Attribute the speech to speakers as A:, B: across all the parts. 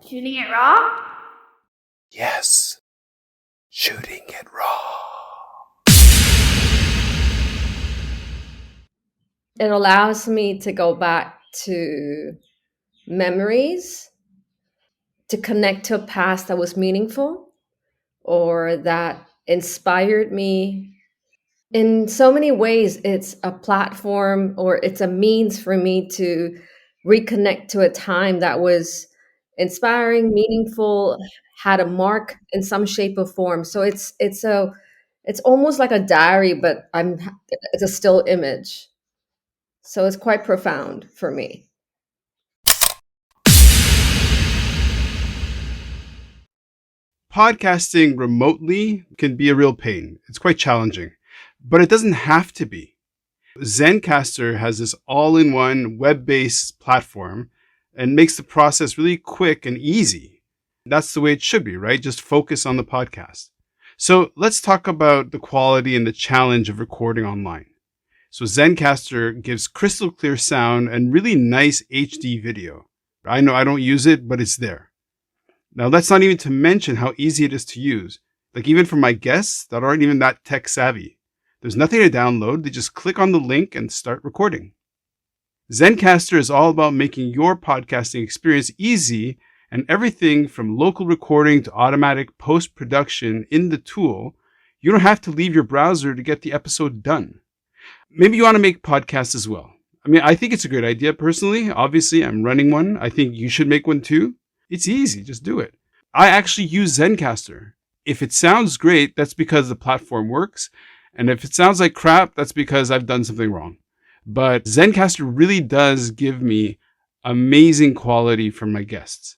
A: Shooting it raw?
B: Yes, shooting it raw.
C: It allows me to go back to memories, to connect to a past that was meaningful or that inspired me. In so many ways, it's a platform or it's a means for me to reconnect to a time that was inspiring, meaningful, had a mark in some shape or form. So it's almost like a diary, but it's a still image. So it's quite profound for me.
B: Podcasting remotely can be a real pain. It's quite challenging, but it doesn't have to be. Zencastr has this all-in-one web-based platform and makes the process really quick and easy. That's the way it should be, right? Just focus on the podcast. So let's talk about the quality and the challenge of recording online. So Zencastr gives crystal clear sound and really nice HD video. I know I don't use it, but it's there. Now, that's not even to mention how easy it is to use. Like even for my guests that aren't even that tech savvy. There's nothing to download. They just click on the link and start recording. Zencastr is all about making your podcasting experience easy, and everything from local recording to automatic post-production in the tool. You don't have to leave your browser to get the episode done. Maybe you want to make podcasts as well. I mean, I think it's a great idea personally. Obviously, I'm running one. I think you should make one too. It's easy. Just do it. I actually use Zencastr. If it sounds great, that's because the platform works. And if it sounds like crap, that's because I've done something wrong. But Zencastr really does give me amazing quality from my guests.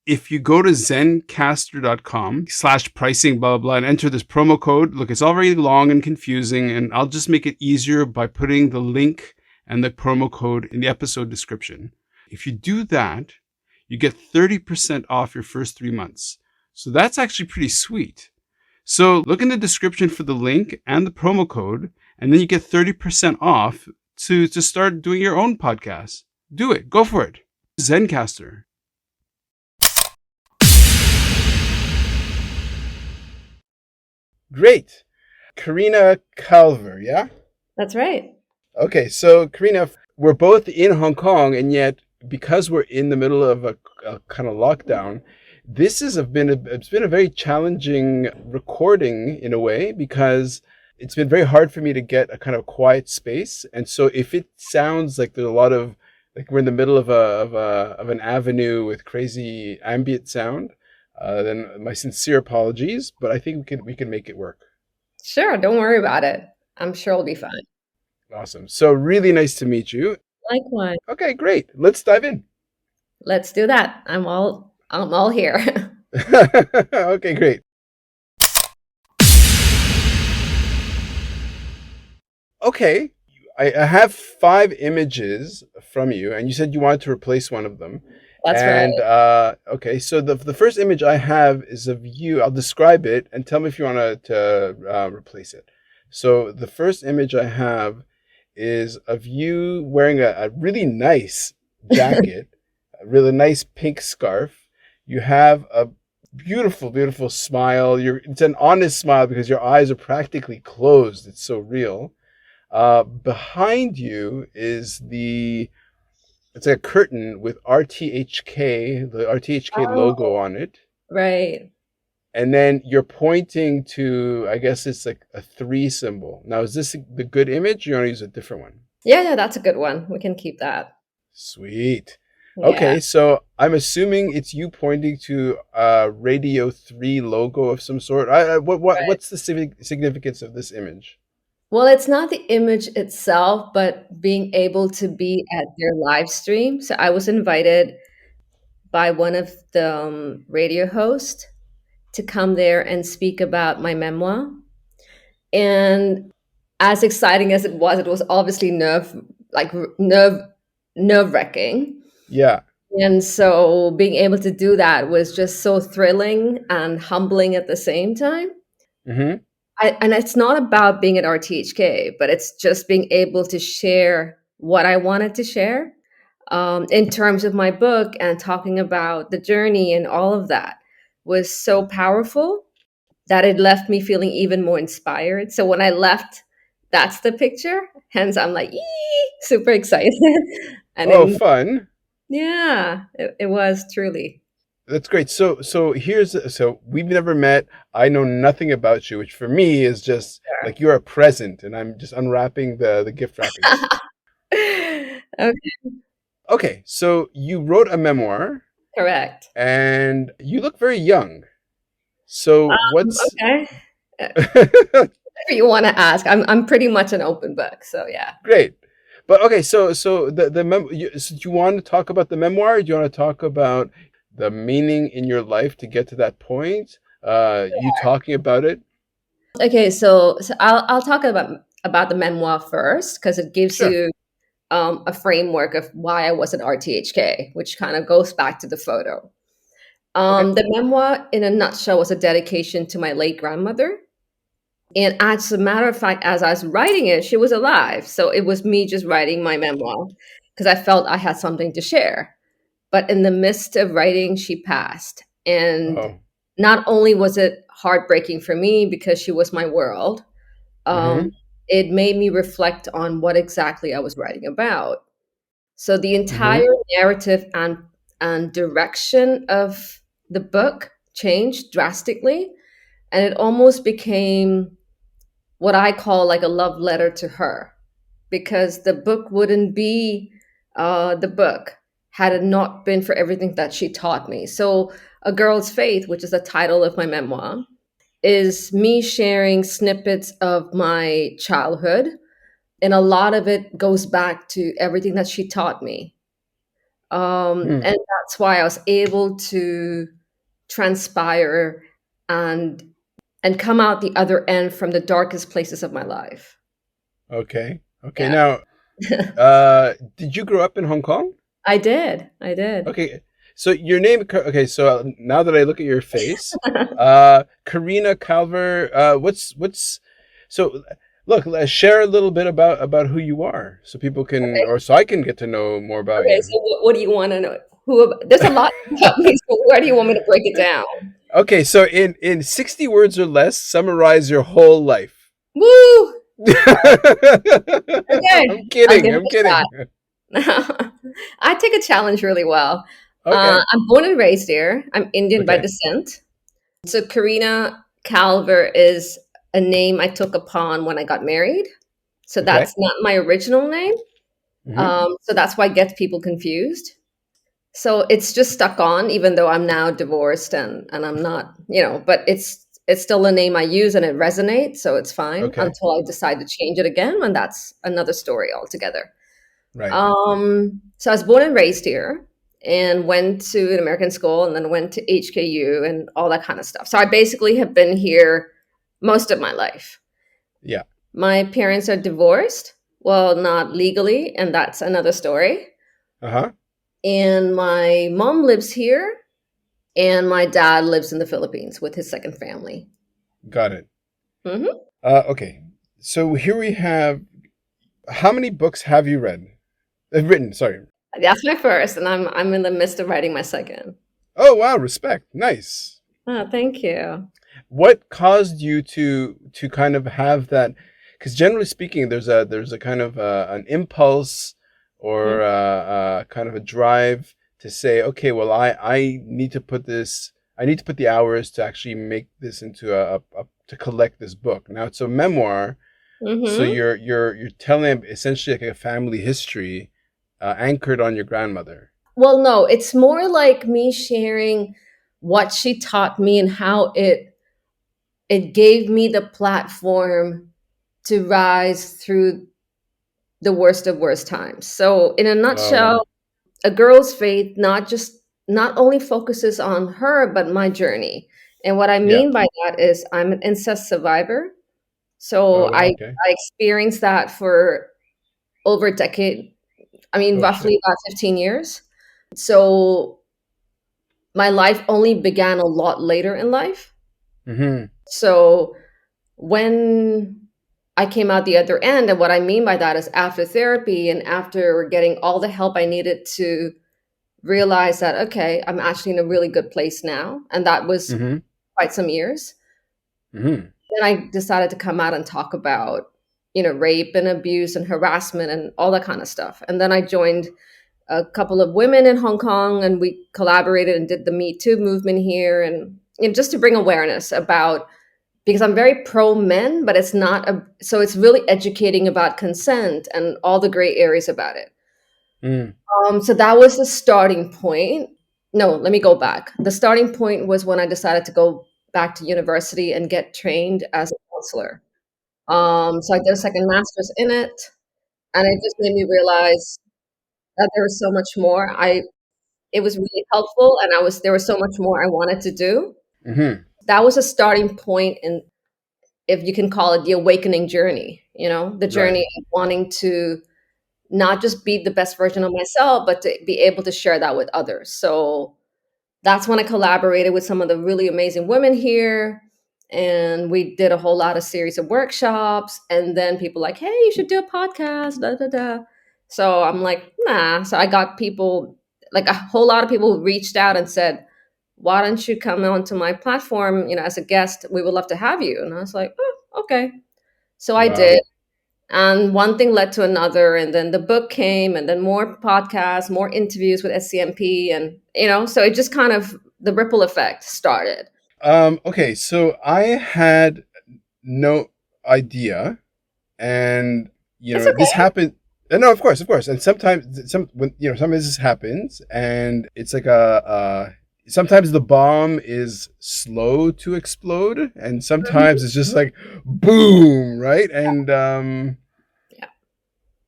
B: If you go to zencastr.com/pricing, blah, blah, blah, and enter this promo code, look, it's already long and confusing, and I'll just make it easier by putting the link and the promo code in the episode description. If you do that, you get 30% off your first 3 months. So that's actually pretty sweet. So look in the description for the link and the promo code, and then you get 30% off to start doing your own podcast. Do it. Go for it. Zencastr. Great. Karina Calver, yeah?
C: That's right.
B: Okay, so Karina, we're both in Hong Kong, and yet because we're in the middle of a kind of lockdown, it's been a very challenging recording in a way, because it's been very hard for me to get a kind of quiet space. And so if it sounds like there's a lot of, like we're in the middle of an avenue with crazy ambient sound, then my sincere apologies, but I think we can make it work.
C: Sure, don't worry about it. I'm sure it'll be fine.
B: Awesome. So really nice to meet you.
C: Likewise.
B: Okay, great. Let's dive in.
C: Let's do that. I'm all here.
B: Okay, great. Okay, I have 5 images from you, and you said you wanted to replace one of them.
C: That's right.
B: Okay, so the first image I have is of you. I'll describe it and tell me if you want to replace it. So the first image I have is of you wearing a really nice jacket, a really nice pink scarf. You have a beautiful, beautiful smile. It's an honest smile because your eyes are practically closed. It's so real. Behind you is it's like a curtain with RTHK, the RTHK logo on it.
C: Right.
B: And then you're pointing to, I guess it's like a 3 symbol. Now, is this the good image, or you want to use a different one?
C: Yeah, that's a good one. We can keep that.
B: Sweet.
C: Yeah.
B: Okay, so I'm assuming it's you pointing to a Radio 3 logo of some sort. What's the significance of this image?
C: Well, it's not the image itself, but being able to be at their live stream. So I was invited by one of the radio hosts to come there and speak about my memoir. And as exciting as it was obviously nerve-wracking.
B: Yeah.
C: And so being able to do that was just so thrilling and humbling at the same time.
B: Mm-hmm.
C: And it's not about being at RTHK, but it's just being able to share what I wanted to share. in terms of my book and talking about the journey and all of that was so powerful that it left me feeling even more inspired. So when I left, that's the picture. Hence, I'm like, super excited. And
B: Oh,
C: then,
B: fun.
C: yeah, it was truly.
B: That's great. So we've never met. I know nothing about you, which for me is just like you're a present, and I'm just unwrapping the gift wrappings.
C: Okay,
B: Okay, so you wrote a memoir,
C: correct.
B: and you look very young. So what's
C: Okay. If you want to ask, I'm pretty much an open book. So yeah.
B: great? But okay, so so do you want to talk about the memoir? Do you want to talk about the meaning in your life to get to that point? You talking about it?
C: Okay, so I'll talk about the memoir first because it gives
B: Sure.
C: you a framework of why I was at RTHK, which kind of goes back to the photo.
B: Okay.
C: The memoir, in a nutshell, was a dedication to my late grandmother. And as a matter of fact, as I was writing it, she was alive. So it was me just writing my memoir because I felt I had something to share. But in the midst of writing, she passed. And
B: Oh.
C: not only was it heartbreaking for me because she was my world,
B: Mm-hmm.
C: um, it made me reflect on what exactly I was writing about. So the
B: Mm-hmm.
C: entire narrative and direction of the book changed drastically, and it almost became what I call like a love letter to her, because the book wouldn't be the book had it not been for everything that she taught me. So, A Girl's Faith, which is the title of my memoir, is me sharing snippets of my childhood, and a lot of it goes back to everything that she taught me.
B: Hmm.
C: And that's why I was able to transpire and come out the other end from the darkest places of my life.
B: Okay. Okay.
C: Yeah.
B: Now, did you grow up in Hong Kong?
C: I did. I did.
B: Okay. So your name. Okay. So now that I look at your face, Karina Calver. What's so? Look, share a little bit about who you are, so people can,
C: Okay.
B: or so I can get to know more about
C: Okay.
B: you.
C: So what do you want to know? There's a lot about me. So where do you want me to break it down?
B: Okay. So in 60 words or less, summarize your whole life.
C: Woo!
B: I'm
C: Okay. I'll
B: kidding.
C: give
B: I'm
C: it a
B: kidding.
C: shot. I take a challenge really well.
B: Okay.
C: I'm born and raised here. I'm Indian by
B: Okay.
C: descent. So Karina Calver is a name I took upon when I got married. So
B: Okay.
C: that's not my original name.
B: Hmm.
C: So that's why it gets people confused. So it's just stuck on, even though I'm now divorced and I'm not, but it's still a name I use and it resonates, so it's fine
B: Okay.
C: until I decide to change it again, and that's another story altogether.
B: Right.
C: So I was born and raised here and went to an American school and then went to HKU and all that kind of stuff. So I basically have been here most of my life.
B: Yeah.
C: My parents are divorced. Well, not legally, and that's another story.
B: Uh-huh.
C: And my mom lives here, and my dad lives in the Philippines with his second family.
B: Got it.
C: Hmm.
B: Okay. So here we have, how many books have you read? Written, sorry.
C: That's my first, and I'm in the midst of writing my second.
B: Oh, wow, respect. Nice.
C: Oh, thank you.
B: What caused you to kind of have that? Because generally speaking, there's a kind of an impulse
C: Mhm.
B: or kind of a drive to say, okay, well, I need to put this, I need to put the hours to actually make this into to collect this book. Now it's a memoir, so
C: Mhm.
B: you're telling essentially like a family history anchored on your grandmother.
C: Well, no, it's more like me sharing what she taught me and how it gave me the platform to rise through the worst of worst times. So, in a
B: Oh wow.
C: nutshell, A Girl's Faith not only focuses on her but my journey. And what I
B: Yeah.
C: mean by that is I'm an incest survivor.
B: Oh
C: So
B: wow.
C: I
B: Okay.
C: I experienced that for over a decade. I mean,
B: Oh shit.
C: roughly about 15 years. So my life only began a lot later in life.
B: Mm-hmm.
C: So when I came out the other end. And what I mean by that is after therapy and after getting all the help I needed to realize that, okay, I'm actually in a really good place now. And that was
B: Mm-hmm.
C: quite some years.
B: Mm-hmm.
C: Then I decided to come out and talk about, rape and abuse and harassment and all that kind of stuff. And then I joined a couple of women in Hong Kong, and we collaborated and did the Me Too movement here, and just to bring awareness about, because I'm very pro men, but it's not so it's really educating about consent and all the gray areas about it.
B: Mm.
C: So that was the starting point. No, let me go back. The starting point was when I decided to go back to university and get trained as a counselor. So I did a second master's in it, and it just made me realize that there was so much more. It was really helpful, and there was so much more I wanted to do.
B: Mm-hmm.
C: That was a starting point in, if you can call it, the awakening journey, the
B: Right.
C: journey of wanting to not just be the best version of myself, but to be able to share that with others. So that's when I collaborated with some of the really amazing women here. And we did a whole lot of series of workshops. And then people like, hey, you should do a podcast, da da da. So I'm like, nah. So I got people, like a whole lot of people who reached out and said, why don't you come onto my platform, as a guest? We would love to have you. And I was like, oh, okay. So I
B: Wow.
C: did. And one thing led to another, and then the book came, and then more podcasts, more interviews with SCMP, and so it just kind of, the ripple effect started.
B: Okay, so I had no idea, and
C: It's
B: this
C: okay.
B: happened. No, of course, and sometimes sometimes this happens, and it's like sometimes the bomb is slow to explode, and sometimes
C: Mhm.
B: it's just like boom, right? And
C: Yeah.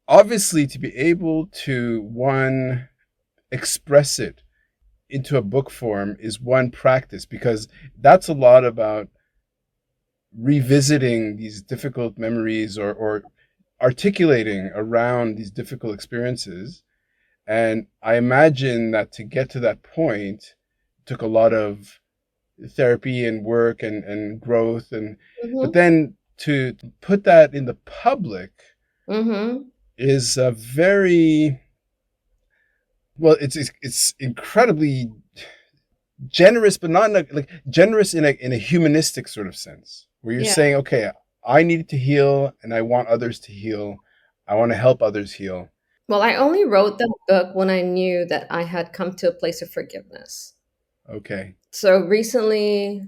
B: obviously, to be able to one express it into a book form is one practice, because that's a lot about revisiting these difficult memories, or articulating around these difficult experiences. And I imagine that to get to that point took a lot of therapy and work and growth, and but
C: Mhm.
B: then to put that in the public
C: Mhm.
B: is a very well, it's incredibly generous, but not in like generous in a humanistic sort of sense, where you're
C: Yeah.
B: saying, okay, I needed to heal, and I want others to heal. I want to help others heal.
C: Well, I only wrote that book when I knew that I had come to a place of forgiveness.
B: Okay.
C: So recently,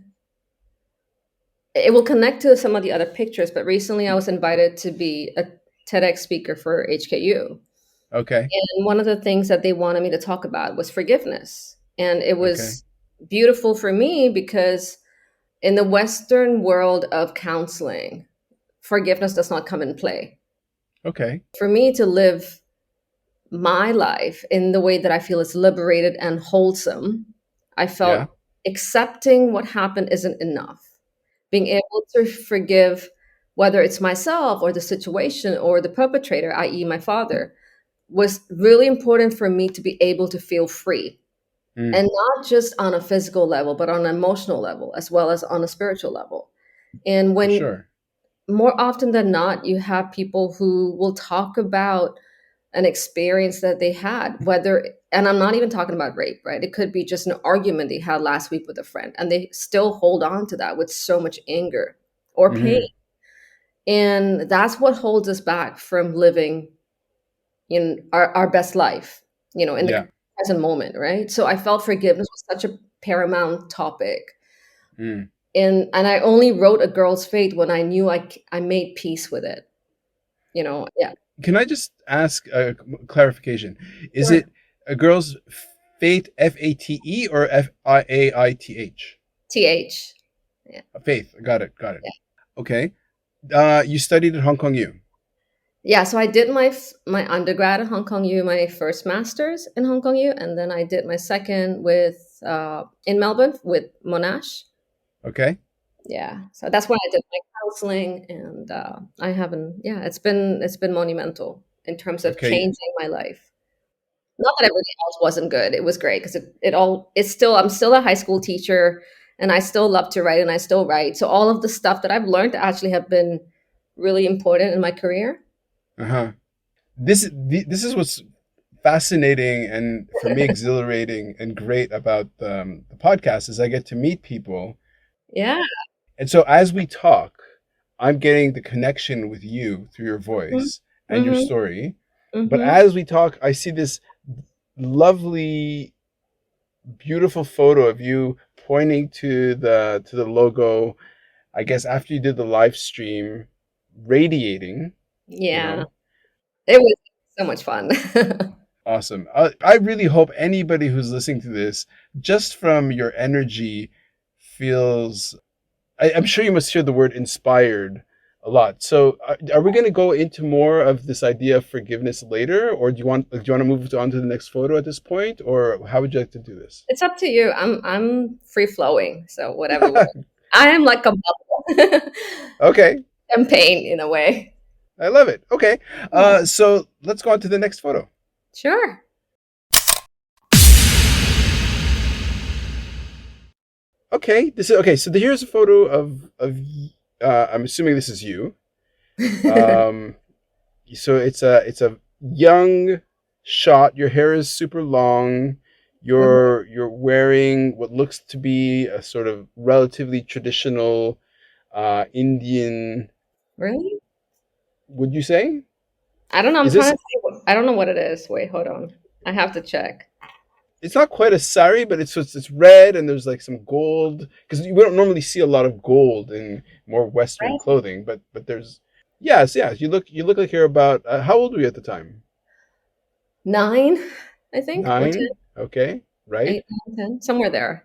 C: it will connect to some of the other pictures, but recently I was invited to be a TEDx speaker for HKU.
B: Okay.
C: And one of the things that they wanted me to talk about was forgiveness. And it
B: Okay.
C: was beautiful for me because in the Western world of counseling, forgiveness does not come in play.
B: Okay.
C: For me to live my life in the way that I feel is liberated and wholesome, I
B: Yeah.
C: felt accepting what happened isn't enough. Being able to forgive, whether it's myself or the situation or the perpetrator, i.e., my father, was really important for me to be able to feel free.
B: Mm,
C: And not just on a physical level, but on an emotional level, as well as on a spiritual level. And
B: for
C: when
B: sure.
C: more often than not, you have people who will talk about an experience that they had, whether, and I'm not even talking about rape, right? It could be just an argument they had last week with a friend, and they still hold on to that with so much anger or pain.
B: Hmm.
C: And that's what holds us back from living in our best life, in the
B: Yeah.
C: present moment, right? So I felt forgiveness was such a paramount topic.
B: Mm.
C: And I only wrote A Girl's Fate when I knew I made peace with it, yeah.
B: Can I just ask a clarification? Is
C: Sure.
B: it a girl's fate, Fate, or Faith?
C: TH. Yeah.
B: Faith. Got it. Got it.
C: Yeah.
B: Okay. You studied at Hong Kong U.
C: Yeah, so I did my undergrad at Hong Kong U, my first master's in Hong Kong U, and then I did my second with in Melbourne with Monash.
B: Okay.
C: Yeah, so that's when I did my counseling, and I haven't. Yeah, it's been monumental in terms of
B: Okay.
C: changing my life. Not that everything else wasn't good; it was great because it's still, I'm still a high school teacher, and I still love to write, and I still write. So all of the stuff that I've learned actually have been really important in my career.
B: Uh-huh. This is what's fascinating and for me exhilarating and great about the podcast is I get to meet people.
C: Yeah.
B: And so as we talk, I'm getting the connection with you through your
C: Hmm.
B: voice and your
C: Hmm.
B: story. But
C: Hmm.
B: as we talk, I see this lovely, beautiful photo of you pointing to the logo. I guess after you did the live stream, radiating, you
C: Yeah.
B: know,
C: It was so much fun.
B: awesome. I really hope anybody who's listening to this, just from your energy, feels. I'm sure you must hear the word inspired a lot. So, are we going to go into more of this idea of forgiveness later, or do you want to move on to the next photo at this point, or how would you like to do this?
C: It's up to you. I'm free flowing, so whatever works. I am like a bubble.
B: Okay,
C: Champagne in a way.
B: I love it. Okay,
C: Yeah.
B: so let's go on to the next photo.
C: Sure.
B: Okay, this is okay. So here's a photo of. I'm assuming this is you. Um, so it's a young shot. Your hair is super long.
C: Mhm.
B: You're wearing what looks to be a sort of relatively traditional Indian.
C: Really?
B: Would you say?
C: I don't know. I'm
B: Is
C: trying
B: this?
C: to see. I don't know what it is. Wait, hold on. I have to check.
B: It's not quite a sari, but it's red and there's like some gold because we don't normally see a lot of gold in more Western
C: Right?
B: clothing. But there's yes, yes. You look like you're about how old were you at the time?
C: 9, I think, or 10,
B: 9. Okay, right.
C: 8, 9, 10, somewhere there.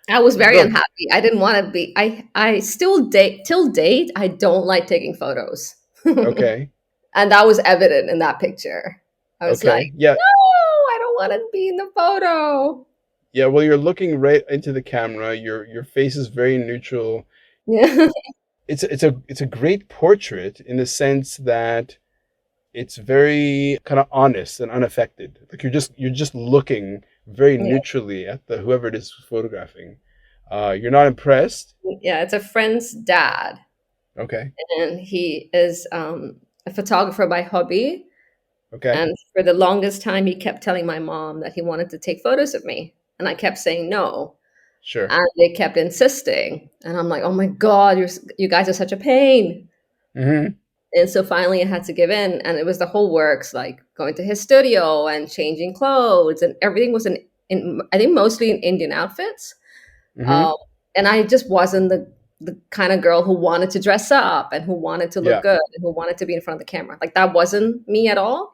C: I was very
B: Look,
C: unhappy. I didn't want to be. I still date till date. I don't like taking photos, and
B: okay.
C: that was evident in that picture. I was like,
B: Okay. Yeah.
C: no, I don't want to be in the photo.
B: Yeah. Well, you're looking right into the camera. Your face is very neutral.
C: Yeah,
B: It's a great portrait in the sense that it's very kind of honest and unaffected. Like you're just looking very
C: yeah,
B: neutrally at the whoever it is photographing. You're not impressed.
C: yeah. It's a friend's dad,
B: Okay.
C: and he is a photographer by hobby.
B: Okay.
C: And for the longest time, he kept telling my mom that he wanted to take photos of me, and I kept saying no.
B: Sure.
C: And they kept insisting, and I'm like, "Oh my god, you guys are such a pain."
B: Mm-hmm.
C: And so finally, I had to give in, and it was the whole works, like going to his studio and changing clothes, and everything was in I think mostly in Indian outfits.
B: Mm-hmm.
C: Um, and I just wasn't the kind of girl who wanted to dress up and who wanted to look
B: Yeah.
C: good and who wanted to be in front of the camera. Like that wasn't me at all.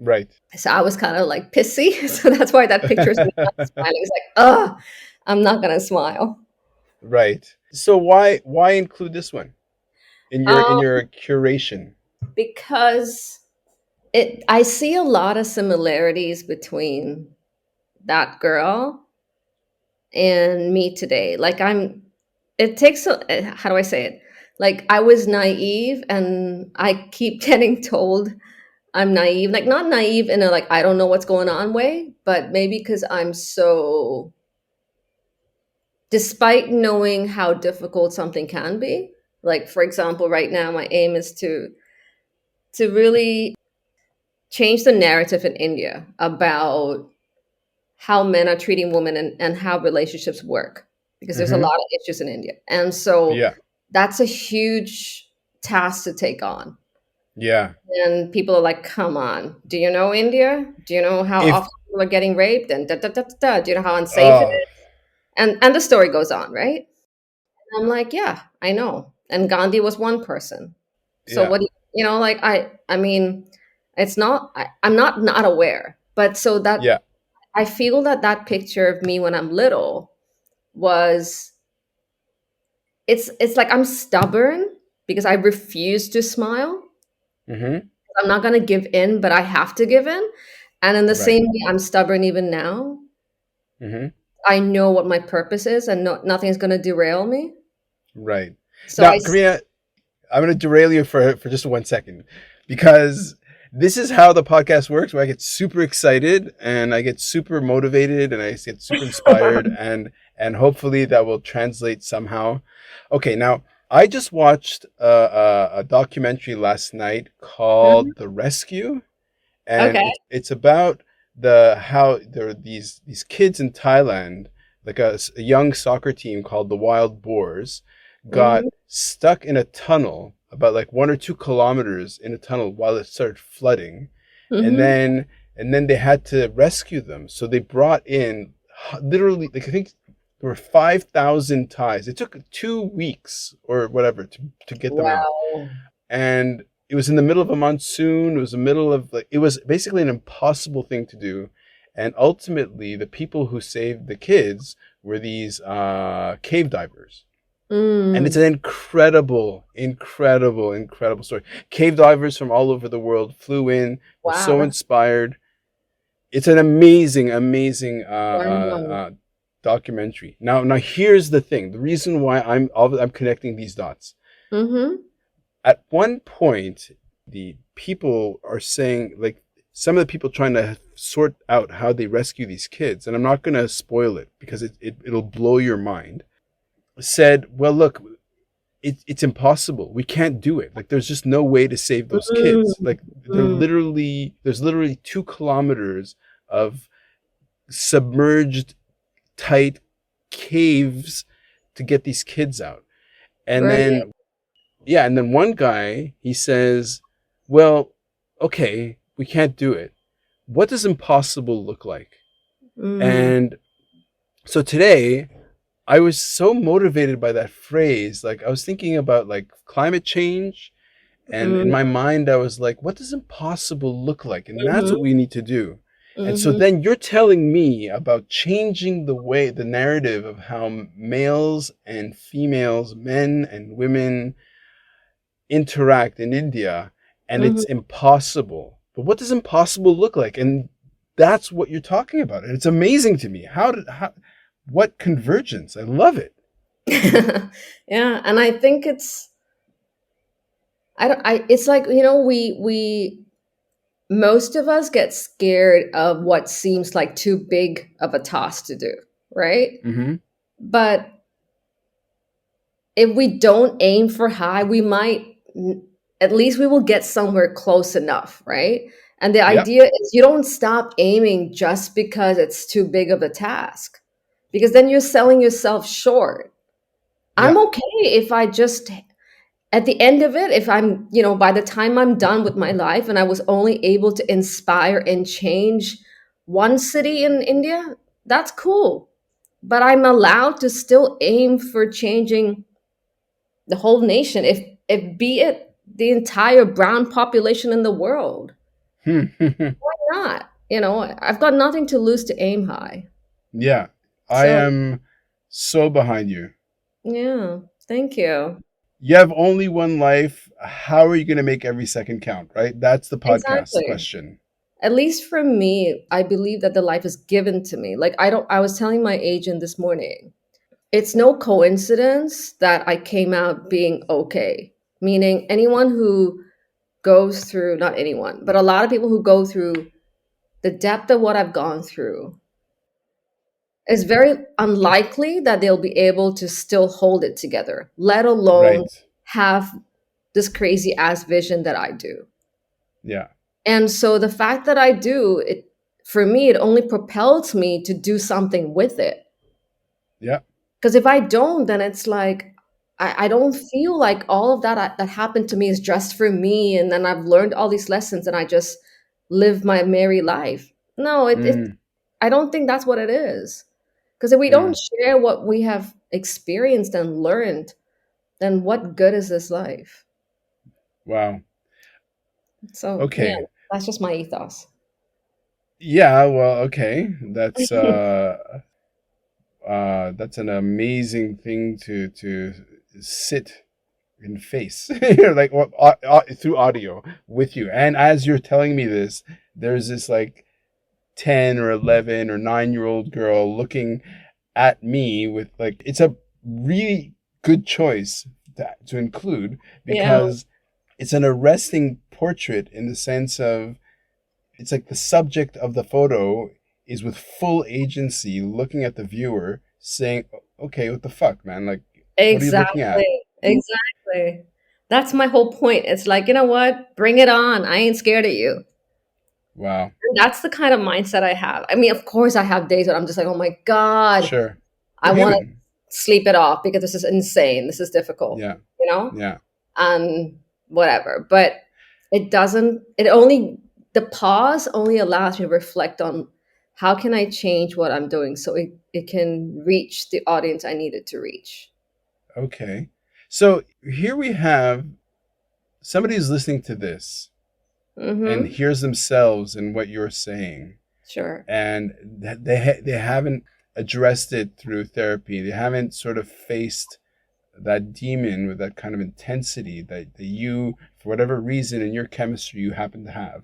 B: Right.
C: So I was kind of like pissy. So that's why that picture is me not smiling. It's like, oh, I'm not gonna smile.
B: Right. So why include this one in
C: Um,
B: your curation?
C: because I see a lot of similarities between that girl and me today. Like it takes how do I say it? Like I was naive and I keep getting told I'm naive. Like not naive in a like I don't know what's going on way, but maybe because I'm so despite knowing how difficult something can be. Like for example, right now my aim is to really change the narrative in India about how men are treating women and how relationships work because there's a
B: Mm-hmm.
C: lot of issues in India. And so
B: Yeah.
C: that's a huge task to take on.
B: Yeah.
C: And people are like, come on, do you know India? Do you know how
B: If
C: often people are getting raped? And da, da, da, da, da. Do you know how unsafe it
B: uh
C: is? And the story goes on, right? And I'm like, yeah, I know. And Gandhi was one person. So
B: yeah.
C: what do you know, like I mean, it's not I'm not aware. But so that
B: Yeah.
C: I feel that that picture of me when I'm little was it's like I'm stubborn because I refuse to smile.
B: Mm-hmm.
C: I'm not going to give in, but I have to give in. And in the
B: Right.
C: same way, I'm stubborn even now.
B: Mm-hmm.
C: I know what my purpose is, and nothing's going to derail me.
B: Right.
C: So
B: Now, Karina, I'm going to derail you for just 1 second because this is how the podcast works where I get super excited and I get super motivated and I get super inspired and hopefully that will translate somehow. Okay, now I just watched a documentary last night
C: Mhm.
B: called The Rescue, and
C: Okay.
B: it's about the how there are these kids in Thailand, like a young soccer team called the Wild Boars, got
C: Mhm.
B: stuck in a tunnel about like 1 or 2 kilometers in a tunnel while it started flooding, and
C: Mhm.
B: then they had to rescue them. So they brought in literally, like I think there were 5,000 Thais. It took 2 weeks or whatever to get them out,
C: Wow.
B: and it was in the middle of a monsoon. It was the middle of like, it was basically an impossible thing to do. And ultimately, the people who saved the kids were these cave divers. And it's
C: Mm.
B: an incredible story. Cave divers from all over the world flew in, were
C: Wow.
B: so
C: That's
B: inspired. It's an amazing
C: wow.
B: documentary. Now here's the thing. The reason why I'm connecting these dots.
C: Mhm.
B: At one point, the people are saying, like, some of the people trying to sort out how they rescue these kids, and I'm not going to spoil it because it'll blow your mind, said, well, look, it's impossible. We can't do it. Like, there's just no way to save those
C: Mm.
B: kids. Like,
C: Mm.
B: there's literally 2 kilometers of submerged, tight caves to get these kids out. And
C: Right.
B: then yeah, and then one guy, he says, well, okay, we can't do it. What does impossible look like?
C: Mm.
B: And so today, I was so motivated by that phrase. Like, I was thinking about like climate change, and in
C: Mm.
B: my mind I was like, what does impossible look like? And that's
C: Mhm.
B: what we need to do. And so
C: Mhm.
B: then you're telling me about changing the narrative of how males and females, men and women interact in India, and it's
C: Mhm.
B: impossible. But what does impossible look like? And that's what you're talking about. And it's amazing to me. What convergence? I love it.
C: Yeah, and I think I don't I it's like, we most of us get scared of what seems like too big of a task to do, right?
B: Mm-hmm.
C: But if we don't aim for high, we might, at least we will get somewhere close enough, right? And the
B: Yep.
C: idea is you don't stop aiming just because it's too big of a task, because then you're selling yourself short. I'm
B: Yeah.
C: okay if I just, at the end of it, if I'm, by the time I'm done with my life and I was only able to inspire and change one city in India, that's cool. But I'm allowed to still aim for changing the whole nation, if be it the entire brown population in the world. Why not? I've got nothing to lose to aim high.
B: Yeah. I
C: So
B: am so behind you.
C: yeah, thank you.
B: You have only one life. How are you going to make every second count, right? That's the podcast
C: Exactly.
B: question.
C: At least for me, I believe that the life is given to me. Like, I was telling my agent this morning, it's no coincidence that I came out being okay. Meaning anyone who goes through, not anyone, but a lot of people who go through the depth of what I've gone through, it's very unlikely that they'll be able to still hold it together, let alone
B: Right.
C: have this crazy ass vision that I do.
B: Yeah.
C: And so the fact that I do it, for me, it only propels me to do something with it.
B: Yeah.
C: Because if I don't, then it's like I don't feel like all of that happened to me is just for me, and then I've learned all these lessons and I just live my merry life. No,
B: Mm,
C: I don't think that's what it is. Because if we don't
B: mm.
C: share what we have experienced and learned, then what good is this life?
B: Wow.
C: So yeah,
B: Okay.
C: that's just my ethos.
B: Yeah, well, okay. That's an amazing thing to sit and face like through audio with you. And as you're telling me this, there's this like 10 or 11 or 9-year-old girl looking at me with like, it's a really good choice to include
C: Yeah,
B: because it's an arresting portrait in the sense of it's like the subject of the photo is with full agency looking at the viewer saying, okay, what the fuck, man? Like, what are you looking
C: exactly.
B: at?
C: Exactly. That's my whole point. It's like, you know what? Bring it on. I ain't scared of you.
B: Wow.
C: And that's the kind of mindset I have. I mean, of course, I have days when I'm just like, oh my God,
B: Sure.
C: I
B: We're
C: want to
B: human.
C: sleep it off because this is insane. This is difficult,
B: Yeah.
C: you know?
B: Yeah.
C: And whatever. But it doesn't, it only, the pause only allows me to reflect on how can I change what I'm doing so it can reach the audience I need it to reach.
B: Okay. So here we have somebody who's listening to this and
C: Mm-hmm.
B: hears themselves in what you're saying,
C: Sure.
B: and they haven't addressed it through therapy. They haven't sort of faced that demon with that kind of intensity that you, for whatever reason in your chemistry, you happen to have.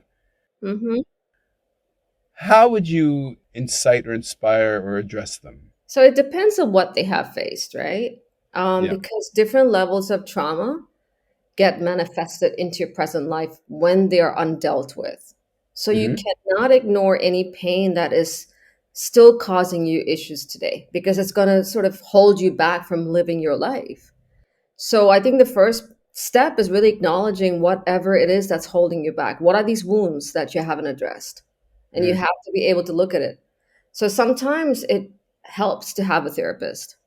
C: Mm-hmm.
B: How would you incite or inspire or address them?
C: So it depends on what they have faced, right?
B: Yeah.
C: Because different levels of trauma get manifested into your present life when they are undealt with. So you
B: Mm-hmm.
C: cannot ignore any pain that is still causing you issues today because it's going to sort of hold you back from living your life. So I think the first step is really acknowledging whatever it is that's holding you back. What are these wounds that you haven't addressed? And you
B: Mm,
C: have to be able to look at it. So sometimes it helps to have a therapist.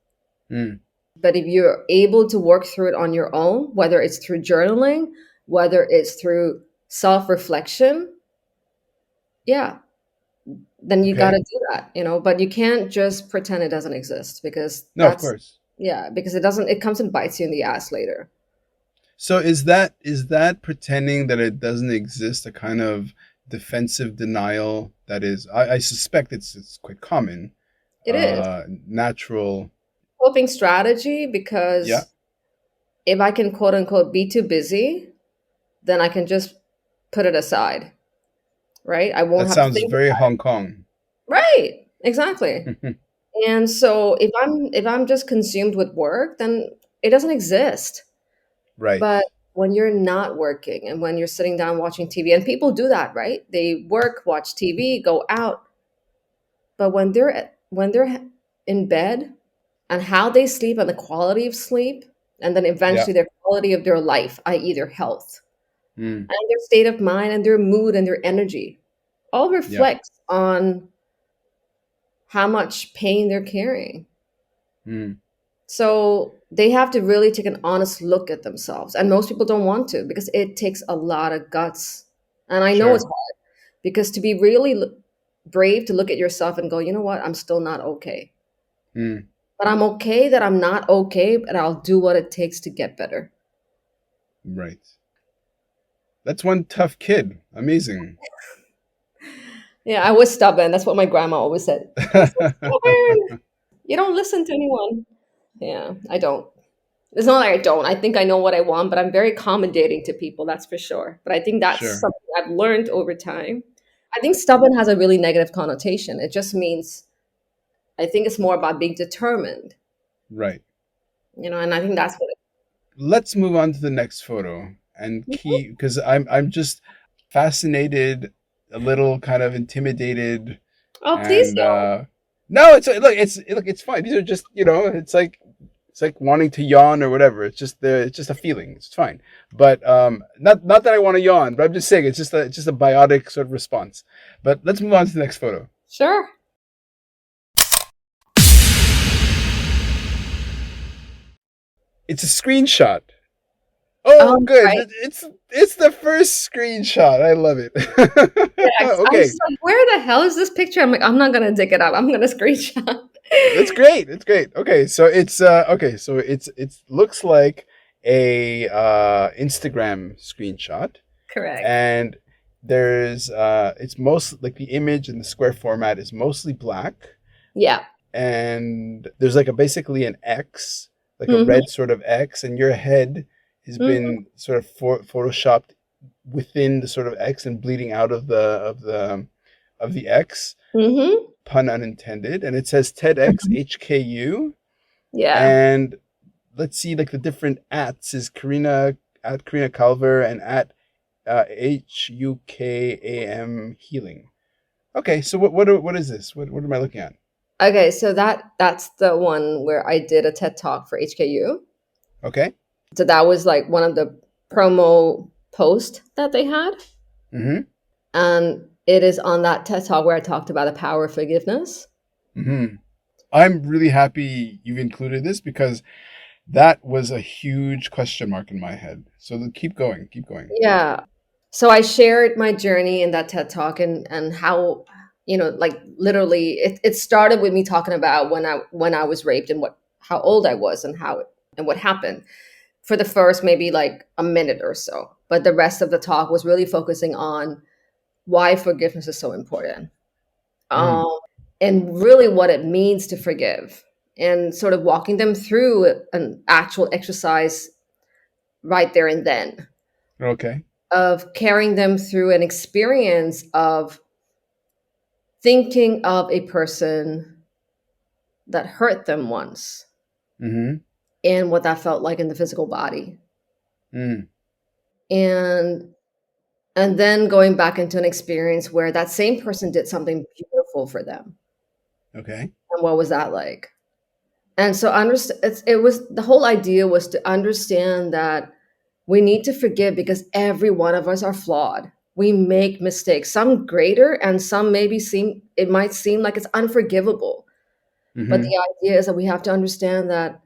B: mm.
C: But if you're able to work through it on your own, whether it's through journaling, whether it's through self reflection, yeah, then you got to
B: Okay.
C: do that, you know, but you can't just pretend it doesn't exist because
B: No, of course.
C: yeah, because it doesn't, it comes and bites you in the ass later.
B: So is that pretending that it doesn't exist a kind of defensive denial that is I suspect it's quite common,
C: It is
B: natural.
C: coping strategy
B: Yeah,
C: because if I can quote unquote be too busy, then I can just put it aside, right? I won't
B: that
C: have to
B: sounds
C: think
B: very
C: about
B: Hong Kong.
C: it. Right. Exactly. And so if I'm just consumed with work, then it doesn't exist.
B: Right.
C: But when you're not working and when you're sitting down watching TV, and people do that, right? They work, watch TV, go out, but when they're in bed and how they sleep and the quality of sleep, and then
B: Yeah.
C: eventually their quality of their life, i.e., their health
B: Mm,
C: and their state of mind and their mood and their energy, all
B: yeah.
C: reflects on how much pain they're carrying.
B: Mm,
C: So they have to really take an honest look at themselves. And most people don't want to because it takes a lot of guts. And I know it's
B: sure.
C: hard because to be really brave to look at yourself and go, you know what, I'm still not okay.
B: Mm,
C: But I'm okay that I'm not okay, and I'll do what it takes to get better.
B: right. That's one tough kid. Amazing.
C: Yeah, I was stubborn. That's what my grandma always said. You're so stubborn. You don't listen to anyone. Yeah, I don't. It's not like I don't. I think I know what I want, but I'm very accommodating to people, that's for sure. But I think that's
B: Sure.
C: something I've learned over time. I think stubborn has a really negative connotation. It just means, I think it's more about being determined,
B: Right.
C: and I think that's what
B: Let's move on to the next photo and
C: it.
B: key because I'm just fascinated, a little kind of intimidated,
C: Oh, please
B: and
C: don't.
B: no, it's fine. These are just it's like wanting to yawn or whatever. It's just a feeling. It's fine. But not that I want to yawn, but I'm just saying it's just a biotic sort of response. But let's move on to the next photo.
C: Sure.
B: It's a screenshot. Oh, good.
C: Right.
B: It's the first screenshot. I love it.
C: Yeah, I was
B: Okay,
C: just like, where the hell is this picture? I'm like, I'm not gonna dig it up. I'm gonna screenshot.
B: that's great. It's great. Okay, so it's looks like a Instagram screenshot,
C: Correct.
B: and there's it's most like the image in the square format is mostly black,
C: Yeah.
B: and there's like a basically an X, like a
C: Mm-hmm.
B: red sort of X, and your head has
C: Mm-hmm.
B: been sort of photoshopped within the sort of X and bleeding out of the X,
C: Mm-hmm.
B: pun unintended, and it says TEDx HKU,
C: Yeah.
B: and let's see like the different ats is Karina at Karina Calver and at HUKAM healing. Okay, so what is this? What am I looking at?
C: Okay, so that's the one where I did a TED talk for HKU.
B: Okay.
C: So that was like one of the promo posts that they had.
B: Mm-hmm.
C: And it is on that TED Talk where I talked about the power of forgiveness.
B: Mm-hmm. I'm really happy you've included this because that was a huge question mark in my head. So keep going, keep going.
C: Yeah. So I shared my journey in that TED Talk, and how, like literally it started with me talking about when I was raped, and what how old I was, and how and what happened for the first maybe like a minute or so. But the rest of the talk was really focusing on why forgiveness is so important.
B: Mm.
C: Um, and really what it means to forgive, and sort of walking them through an actual exercise right there and then,
B: Okay.
C: of carrying them through an experience of thinking of a person that hurt them once,
B: Mm-hmm.
C: and what that felt like in the physical body,
B: Mm.
C: and then going back into an experience where that same person did something beautiful for them,
B: Okay.
C: and what was that like. And so it was, the whole idea was to understand that we need to forgive because every one of us are flawed. We make mistakes, some greater, and some maybe it might seem like it's unforgivable. But
B: Mm-hmm.
C: the idea is that we have to understand that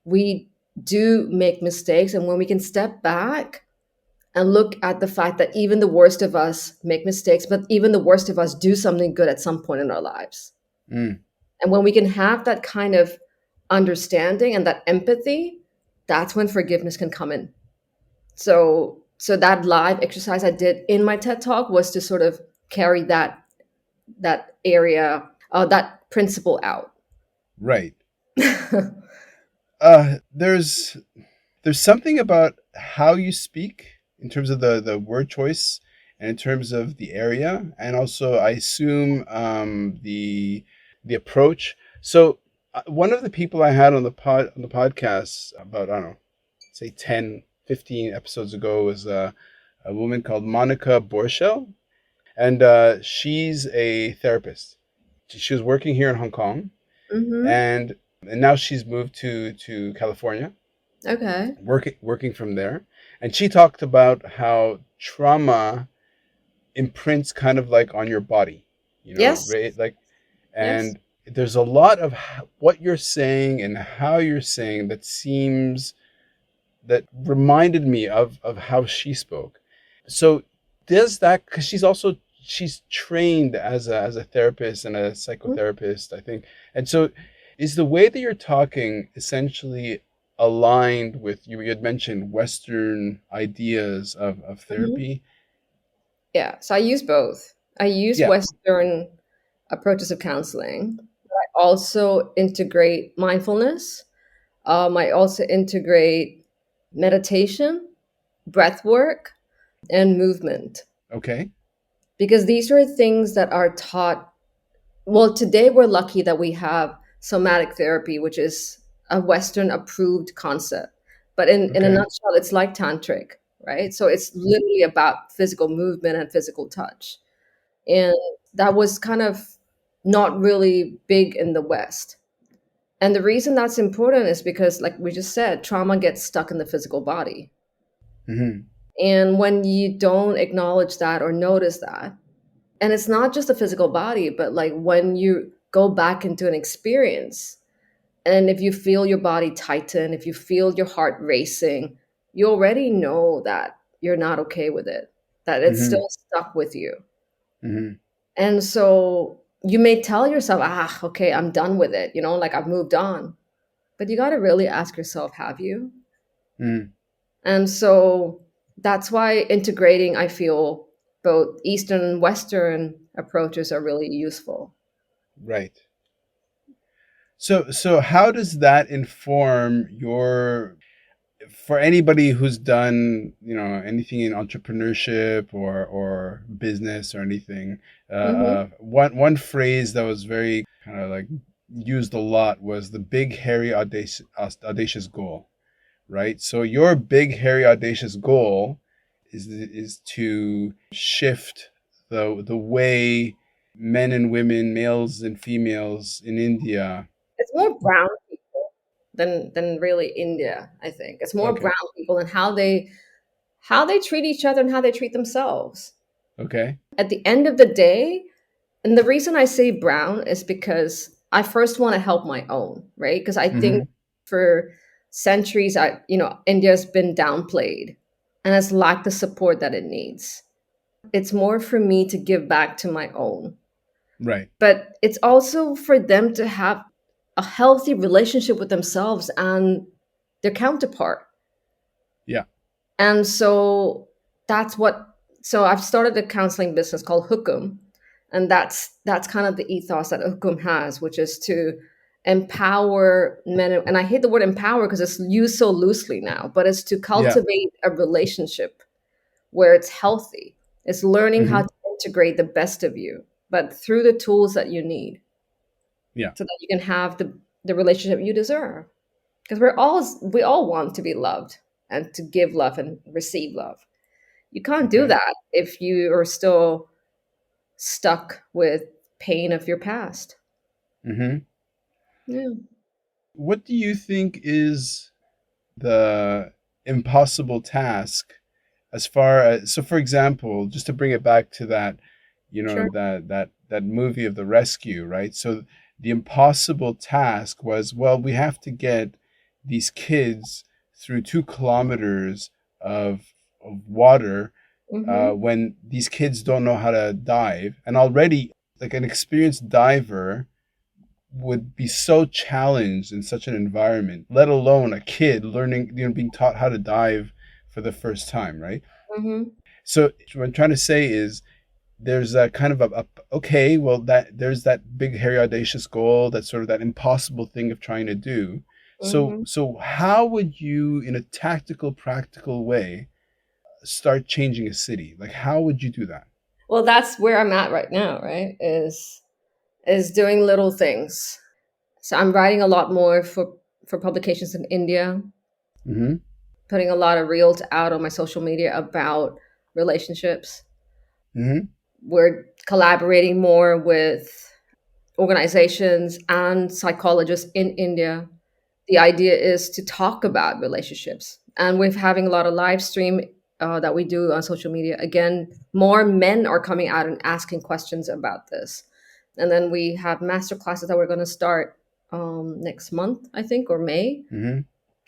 C: we do make mistakes, and when we can step back and look at the fact that even the worst of us make mistakes, but even the worst of us do something good at some point in our lives.
B: Mm.
C: And when we can have that kind of understanding and that empathy, that's when forgiveness can come in. So that live exercise I did in my TED Talk was to sort of carry that area, that principle out.
B: Right. There's something about how you speak in terms of the word choice and in terms of the area, and also I assume the approach. So one of the people I had on the podcast about, I don't know, say 10, 15 episodes ago was a woman called Monica Borchel, and she's a therapist. She was working here in Hong Kong,
C: Hmm.
B: and now she's moved to California,
C: Okay.
B: working from there. And she talked about how trauma imprints kind of like on your body,
C: Yes.
B: right? Like,
C: Yes.
B: and there's a lot of what you're saying and how you're saying that reminded me of how she spoke. So does that, because she's trained as a therapist and a
C: Mhm.
B: psychotherapist, I think. And so is the way that you're talking essentially aligned with, you had mentioned Western ideas of
C: Mhm.
B: therapy?
C: Yeah. So I use both. I use
B: Yeah.
C: Western approaches of counseling. I also integrate mindfulness. I also integrate meditation, breath work, and movement,
B: Okay.
C: because these are things that are taught. Well, today we're lucky that we have somatic therapy, which is a Western approved concept. But in a
B: Okay.
C: nutshell, it's like tantric, right? So it's literally about physical movement and physical touch. And that was kind of not really big in the West. And the reason that's important is because, like we just said, trauma gets stuck in the physical body.
B: Mm-hmm.
C: And when you don't acknowledge that or notice that, and it's not just the physical body, but like when you go back into an experience, and if you feel your body tighten, if you feel your heart racing, you already know that you're not okay with it, that it's
B: Mm-hmm.
C: still stuck with you.
B: Mm-hmm.
C: And so you may tell yourself, okay, I'm done with it, like I've moved on. But you got to really ask yourself, have you?
B: Mm-hmm.
C: And so that's why integrating, I feel, both Eastern and Western approaches are really useful.
B: Right. So how does that inform your, for anybody who's done, anything in entrepreneurship or business or anything?
C: Hmm.
B: One phrase that was very kind of like used a lot was the big hairy audacious goal, right? So your big hairy audacious goal is to shift the way men and women, males and females in India.
C: It's more brown people than really India. I think it's more
B: Okay.
C: brown people and how they treat each other and how they treat themselves.
B: Okay.
C: At the end of the day, and the reason I say brown is because I first want to help my own, right? Because I think
B: Mm-hmm.
C: for centuries, India's been downplayed and has lacked the support that it needs. It's more for me to give back to my own,
B: Right.
C: but it's also for them to have a healthy relationship with themselves and their counterpart.
B: Yeah.
C: And that's what so I've started a counseling business called Hookum. And that's kind of the ethos that Hookum has, which is to empower men. And I hate the word empower because it's used so loosely now, but it's to
B: Yeah.
C: cultivate a relationship where it's healthy. It's learning how
B: Mm-hmm.
C: to integrate the best of you, but through the tools that you need
B: Yeah.
C: so that you can have the relationship you deserve. Because we all want to be loved and to give love and receive love. You can't do
B: Okay.
C: that if you are still stuck with pain of your past.
B: Mm-hmm.
C: Yeah.
B: What do you think is the impossible task as far as, so for example, just to bring it back to that,
C: Sure.
B: that movie of the rescue, right? So the impossible task was, well, we have to get these kids through 2 kilometers of water,
C: Mm-hmm.
B: when these kids don't know how to dive, and already like an experienced diver would be so challenged in such an environment, let alone a kid learning, being taught how to dive for the first time, right?
C: Mm-hmm.
B: So what I'm trying to say is there's a kind of okay, well, that there's that big hairy audacious goal, that's sort of that impossible thing of trying to do. So
C: Mm-hmm.
B: so how would you, in a tactical, practical way, start changing a city? Like how would you do that?
C: Well, that's where I'm at right now, right? Is doing little things. So I'm writing a lot more for publications in India,
B: Mm-hmm.
C: putting a lot of reels out on my social media about relationships.
B: Mm-hmm.
C: We're collaborating more with organizations and psychologists in India. The idea is to talk about relationships, and we're having a lot of live stream that we do on social media. Again, more men are coming out and asking questions about this, and then we have master classes that we're going to start next month, I think, or May,
B: Mm-hmm.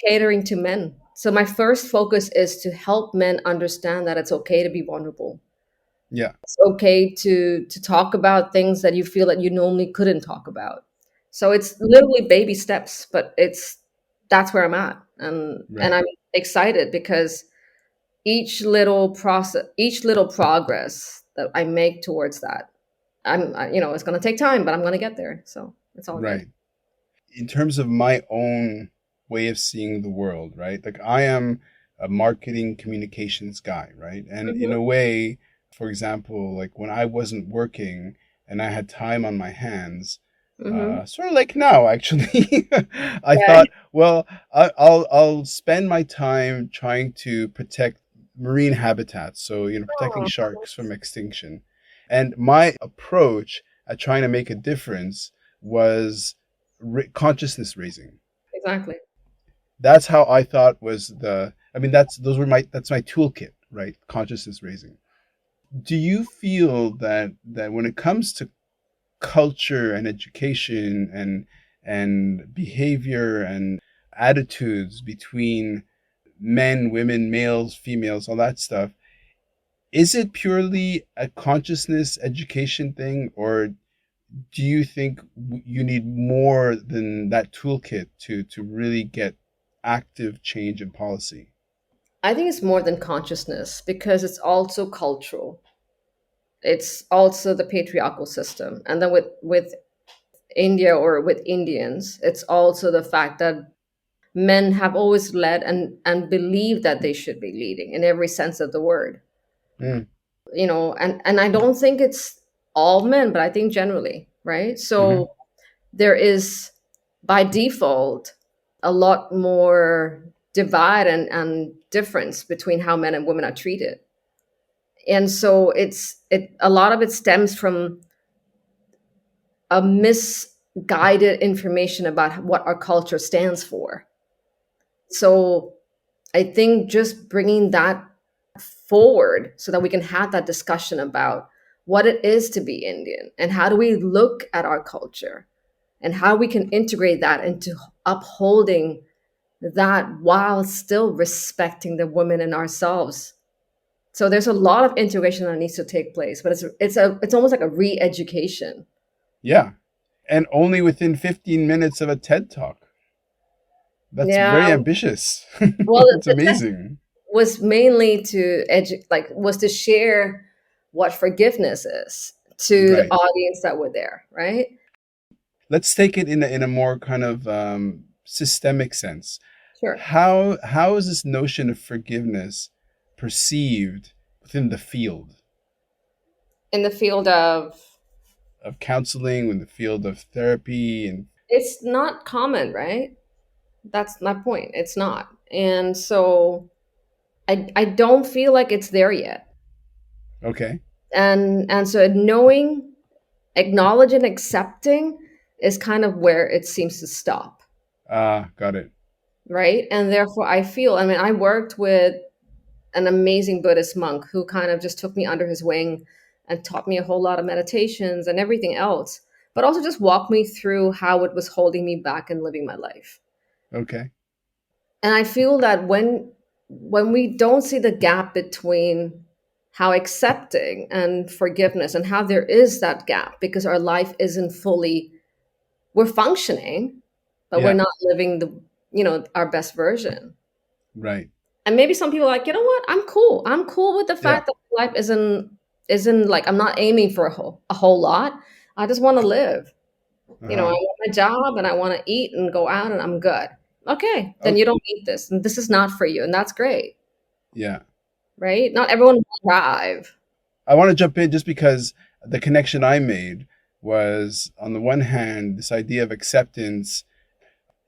C: catering to men. So my first focus is to help men understand that it's okay to be vulnerable.
B: Yeah.
C: It's okay to talk about things that you feel that you normally couldn't talk about. So it's literally baby steps, but that's where I'm at, and
B: Right.
C: I'm excited because each little progress that I make towards that, it's going to take time, but I'm going to get there. So it's all good.
B: Right. In terms of my own way of seeing the world, right? Like I am a marketing communications guy, right? And in
C: Hmm.
B: a way, for example, like when I wasn't working and I had time on my hands,
C: Hmm.
B: sort of like now, actually, I
C: Yeah.
B: thought, well, I'll spend my time trying to protect marine habitats, so protecting
C: Oh,
B: sharks from extinction. And my approach at trying to make a difference was consciousness raising.
C: exactly.
B: That's how I thought was the. I mean, that's my toolkit, right? Consciousness raising. Do you feel that when it comes to culture and education and behavior and attitudes between men, women, males, females, all that stuff, is it purely a consciousness education thing, or do you think you need more than that toolkit to really get active change in policy?
C: I think it's more than consciousness because it's also cultural. It's also the patriarchal system, and then with India or with Indians, it's also the fact that men have always led and believe that they should be leading in every sense of the word.
B: Mm,
C: And I don't think it's all men, but I think generally, right?
B: mm-hmm,
C: So there is by default a lot more divide and difference between how men and women are treated. And so a lot of it stems from a guided information about what our culture stands for. So I think just bringing that forward so that we can have that discussion about what it is to be Indian and how do we look at our culture and how we can integrate that into upholding that while still respecting the women in ourselves. So there's a lot of integration that needs to take place, but it's almost like a re-education.
B: Yeah. And only within 15 minutes of a TED Talk. That's
C: Yeah.
B: very ambitious.
C: Well,
B: That's
C: the test
B: amazing.
C: was mainly to was to share what forgiveness is to the
B: Right.
C: audience that were there, right?
B: Let's take it in a more kind of systemic sense.
C: Sure.
B: How is this notion of forgiveness perceived within the field
C: In the field
B: of counseling, in the field of therapy, and
C: it's not common, right? That's my point. It's not. And so I don't feel like it's there yet.
B: okay,
C: And so knowing, acknowledging, accepting is kind of where it seems to stop,
B: got it.
C: right? And therefore I feel, I mean, I worked with an amazing Buddhist monk who kind of just took me under his wing and taught me a whole lot of meditations and everything else, but also just walked me through how it was holding me back in living my life.
B: Okay,
C: And I feel that when we don't see the gap between how accepting and forgiveness and how there is that gap because our life isn't fully, we're functioning, but we're
B: yeah,
C: not living our best version.
B: right,
C: And maybe some people are like, you know what, I'm cool with the
B: yeah,
C: fact that life isn't like, I'm not aiming for a whole lot. I just want to live. I
B: uh-huh,
C: want my job and I want to eat and go out and I'm good. Okay, then you
B: okay,
C: don't need this. And this is not for you. And that's great,
B: yeah.
C: right? Not everyone will thrive.
B: I want to jump in just because the connection I made was, on the one hand, this idea of acceptance.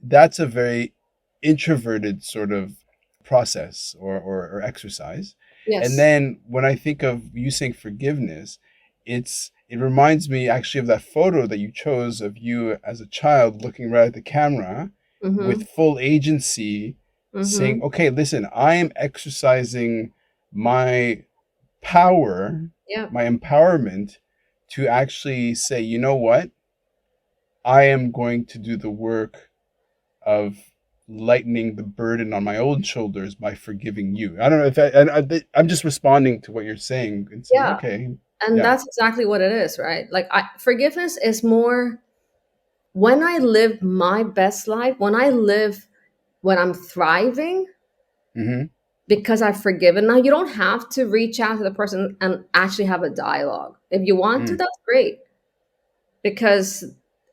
B: That's a very introverted sort of process or exercise. And
C: Yes.
B: then when I think of you saying forgiveness, it reminds me actually of that photo that you chose of you as a child looking right at the camera
C: Mm-hmm.
B: with full agency, saying,
C: Mm-hmm.
B: okay, listen, I am exercising my power,
C: Yeah.
B: my empowerment to actually say, you know what? I am going to do the work of lightening the burden on my own shoulders by forgiving you. I don't know if I'm just responding to what you're saying and saying,
C: Yeah.
B: okay,
C: And
B: yeah,
C: that's exactly what it is, right? Like forgiveness is more when I live my best life, when I'm thriving
B: mm-hmm,
C: because I've forgiven. Now, you don't have to reach out to the person and actually have a dialogue. If you want to,
B: mm,
C: that's great because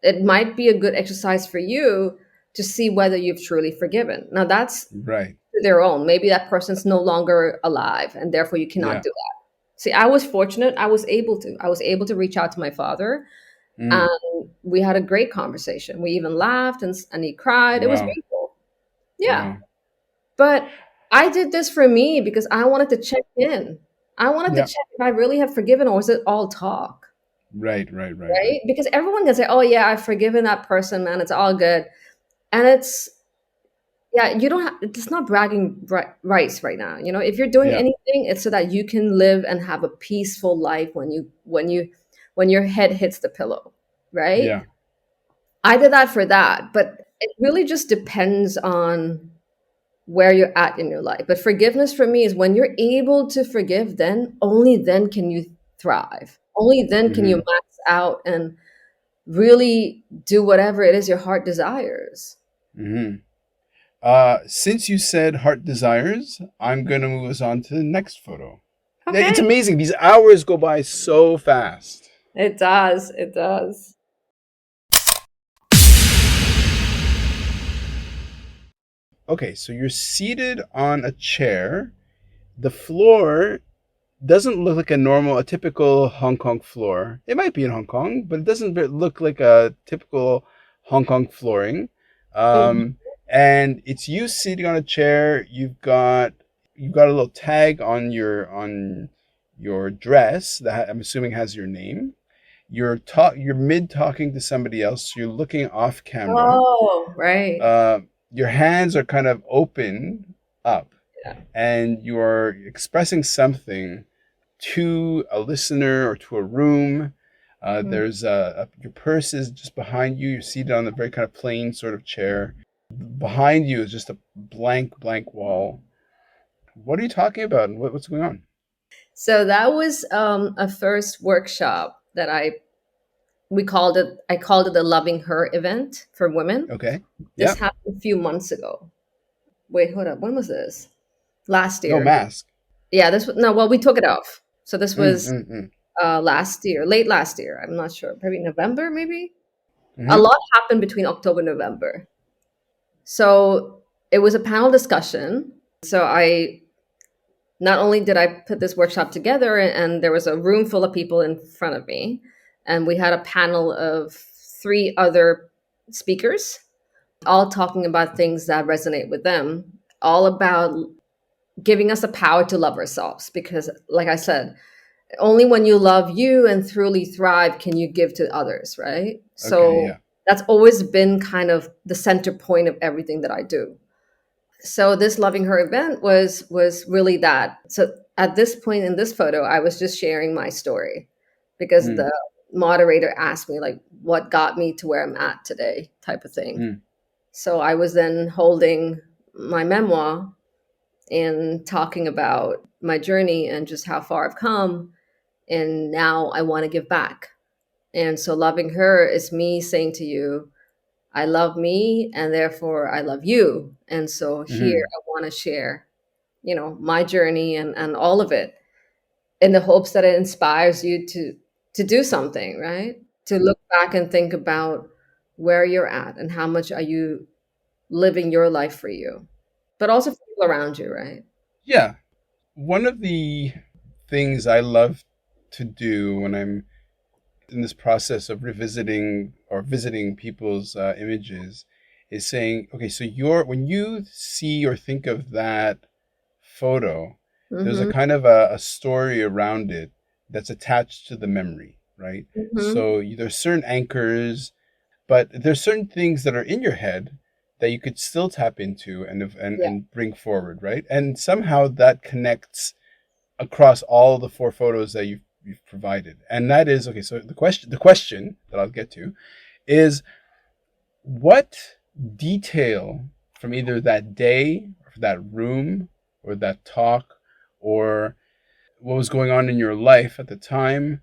C: it might be a good exercise for you to see whether you've truly forgiven. Now, that's
B: right,
C: their own. Maybe that person's no longer alive and therefore you cannot
B: yeah,
C: do that. See, I was fortunate. I was able to reach out to my father
B: mm,
C: and we had a great conversation. We even laughed and he cried. It was
B: wow,
C: beautiful. Yeah.
B: wow,
C: But I did this for me because I wanted to check in. I wanted to
B: yeah,
C: check if I really have forgiven or was it all talk,
B: right, right, right, right,
C: right? Because everyone can say, "Oh yeah, I've forgiven that person, man. It's all good." And it's yeah, you don't have it's not bragging rights right now. If you're doing
B: yeah,
C: anything, it's so that you can live and have a peaceful life when your head hits the pillow, right?
B: yeah,
C: I did that for that, but it really just depends on where you're at in your life. But forgiveness for me is when you're able to forgive, then only then can you thrive. Only then can you
B: mm-hmm,
C: max out and really do whatever it is your heart desires.
B: mm-hmm. Since you said heart desires, I'm gonna move us on to the next photo. It's
C: Okay.
B: amazing. These hours go by so fast.
C: It does. It does.
B: Okay, so you're seated on a chair. The floor doesn't look like a typical Hong Kong floor. It might be in Hong Kong, but it doesn't look like a typical Hong Kong flooring.
C: Mhm.
B: And it's you sitting on a chair. You've got a little tag on your dress that I'm assuming has your name. you're mid talking to somebody else, you're looking off camera.
C: Oh, right.
B: uh, your hands are kind of open up,
C: Yeah.
B: and you are expressing something to a listener or to a room.
C: Mm.
B: There's your purse is just behind you. You're seated on a very kind of plain sort of chair. Behind you is just a blank wall. What are you talking about? And what's going on?
C: So that was a first workshop that I called it the Loving Her event for women.
B: Okay.
C: This
B: Yeah.
C: happened a few months ago. Wait, hold up. When was this? Last
B: No
C: year.
B: mask.
C: Yeah, this was no, well, we took it off. So this
B: Mm,
C: was
B: mm, mm.
C: last year, late last year. I'm not sure. Probably November, maybe. A
B: Mm-hmm.
C: lot happened between October and November. So it was a panel discussion. So I not only did I put this workshop together, and there was a room full of people in front of me, and we had a panel of three other speakers, all talking about things that resonate with them, all about giving us the power to love ourselves. Because, like I said, only when you love you and truly thrive can you give to others, right?
B: Okay.
C: So
B: Yeah.
C: that's always been kind of the center point of everything that I do. So this Loving Her event was really that. So at this point in this photo, I was just sharing my story because
B: Mm,
C: the moderator asked me like what got me to where I'm at today type of thing.
B: mm,
C: So I was then holding my memoir and talking about my journey and just how far I've come, and now I want to give back. And so Loving Her is me saying to you, I love me and therefore I love you. And so here
B: mm,
C: I want to share, my journey and all of it in the hopes that it inspires you to do something, right? To look back and think about where you're at and how much are you living your life for you, but also for people around you, right?
B: yeah. One of the things I love to do when I'm in this process of revisiting or visiting people's images is saying, okay, so when you see or think of that photo, there's a
C: Mm-hmm.
B: kind of a story around it that's attached to the memory, right?
C: Mm-hmm.
B: So there's certain anchors, but there's certain things that are in your head that you could still tap into
C: Yeah.
B: and bring forward, right? And somehow that connects across all the four photos that you've provided. And that is okay. So the question that I'll get to is, what detail from either that day or that room or that talk or what was going on in your life at the time,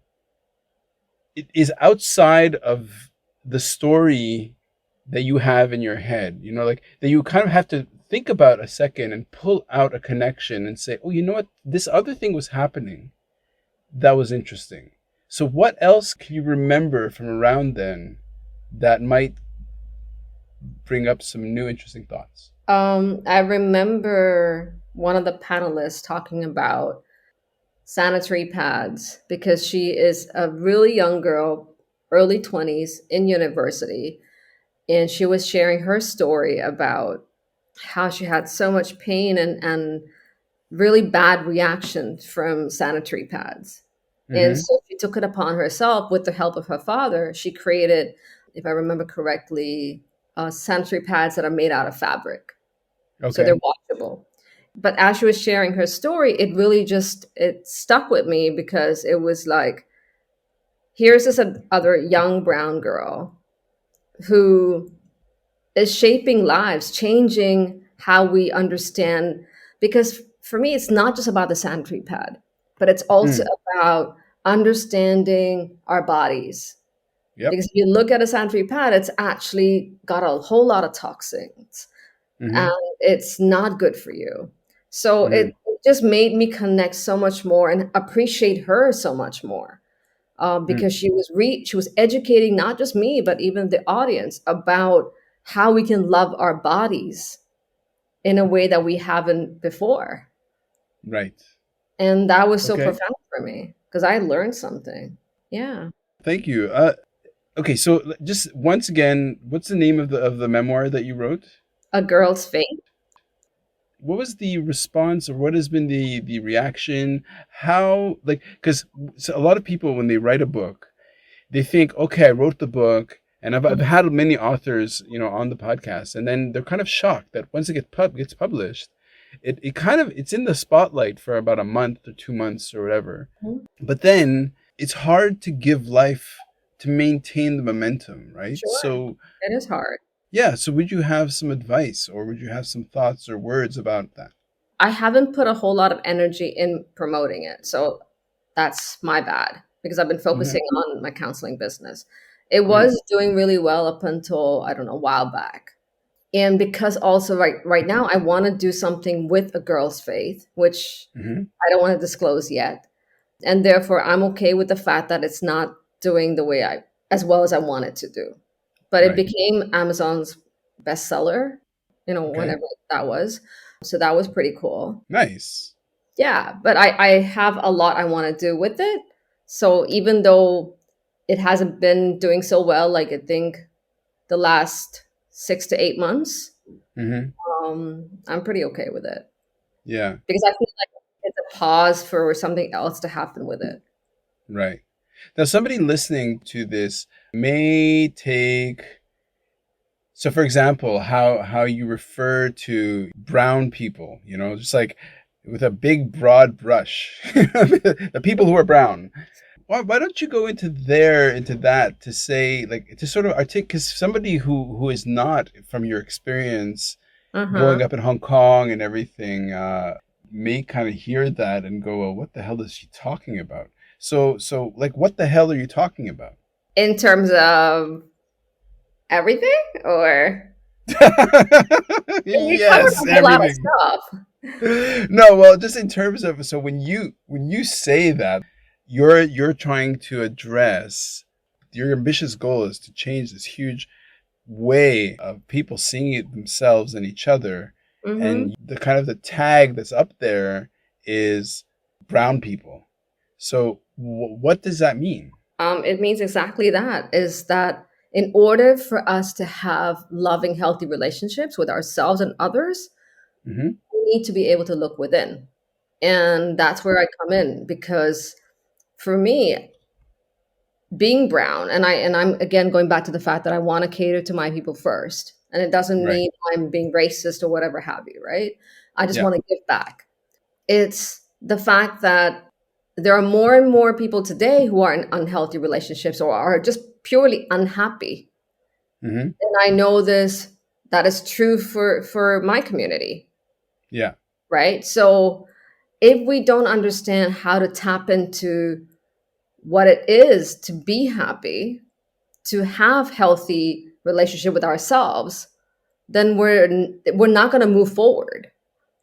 B: it is outside of the story that you have in your head, like that you kind of have to think about a second and pull out a connection and say, oh, you know what, this other thing was happening that was interesting. So what else can you remember from around then that might bring up some new interesting thoughts?
C: I remember one of the panelists talking about sanitary pads because she is a really young girl, early 20s in university. And she was sharing her story about how she had so much pain and really bad reaction from sanitary pads. And
B: Mm-hmm.
C: so she took it upon herself with the help of her father. She created, if I remember correctly, sanitary pads that are made out of fabric. So they're
B: Okay.
C: washable. But as she was sharing her story, it really it stuck with me because it was like, here's this other young brown girl who is shaping lives, changing how we understand. Because for me, it's not just about the sanitary pad, but it's also
B: Mm.
C: about understanding our bodies.
B: Yep.
C: Because if you look at a sanitary pad, it's actually got a whole lot of toxins
B: Mm-hmm.
C: and it's not good for you. So
B: Mm.
C: it just made me connect so much more and appreciate her so much more
B: Mm.
C: because she was educating not just me but even the audience about how we can love our bodies in a way that we haven't before,
B: Right.
C: and that was so
B: Okay.
C: profound for me because I learned something. Yeah,
B: Thank you. Okay, so just once again, what's the name of the memoir that you wrote?
C: a girl's fate.
B: What was the response, or what has been the reaction? How, like, because a lot of people when they write a book, they think, okay, I wrote the book, and I've had many authors, on the podcast, and then they're kind of shocked that once it gets published, it kind of it's in the spotlight for about a month or 2 months or whatever.
C: Mhm.
B: But then it's hard to give life to maintain the momentum, right?
C: Sure,
B: So
C: it is hard.
B: yeah, so would you have some advice or would you have some thoughts or words about that?
C: I haven't put a whole lot of energy in promoting it. So that's my bad because I've been
B: Hmm.
C: focusing on my counseling business. It
B: Hmm.
C: was doing really well up until, I don't know, a while back. And because also right now I want to do something with a girl's faith, which
B: Hmm.
C: I don't want to disclose yet. And therefore I'm okay with the fact that it's not doing the way I as well as I want it to do. But it
B: Right.
C: became Amazon's bestseller,
B: Okay.
C: whenever that was. So that was pretty cool.
B: Nice.
C: Yeah, but I have a lot I want to do with it. So even though it hasn't been doing so well, like I think the last 6 to 8 months,
B: Hmm.
C: I'm pretty okay with it
B: Yeah.
C: because I feel like it's a pause for something else to happen with it.
B: Right. Now, somebody listening to this may take, so for example, how you refer to brown people, just like with a big broad brush, the people who are brown. Why don't you go into that to say, like, to sort of articulate, because somebody who is not from your experience
C: Uh-huh.
B: growing up in Hong Kong and everything, may kind of hear that and go, well, what the hell is she talking about? So like, what the hell are you talking about?
C: In terms of everything, or we covered
B: Yes,
C: a whole lot of
B: everything.
C: stuff.
B: No, well, just in terms of, so when you say that, you're trying to address, your ambitious goal is to change this huge way of people seeing it themselves and each other,
C: Hmm.
B: and the kind of the tag that's up there is brown people. So what does that mean?
C: It means exactly that, is that in order for us to have loving, healthy relationships with ourselves and others,
B: Hmm.
C: we need to be able to look within. And that's where I come in because for me, being brown, and I'm again going back to the fact that I want to cater to my people first. And it doesn't
B: Right.
C: mean I'm being racist or whatever have you, right? I just
B: Yeah.
C: want to give back. It's the fact that there are more and more people today who are in unhealthy relationships or are just purely unhappy.
B: Hmm.
C: And I know this that is true for my community,
B: Yeah.
C: right? So if we don't understand how to tap into what it is to be happy, to have healthy relationship with ourselves, then we're not going to move forward.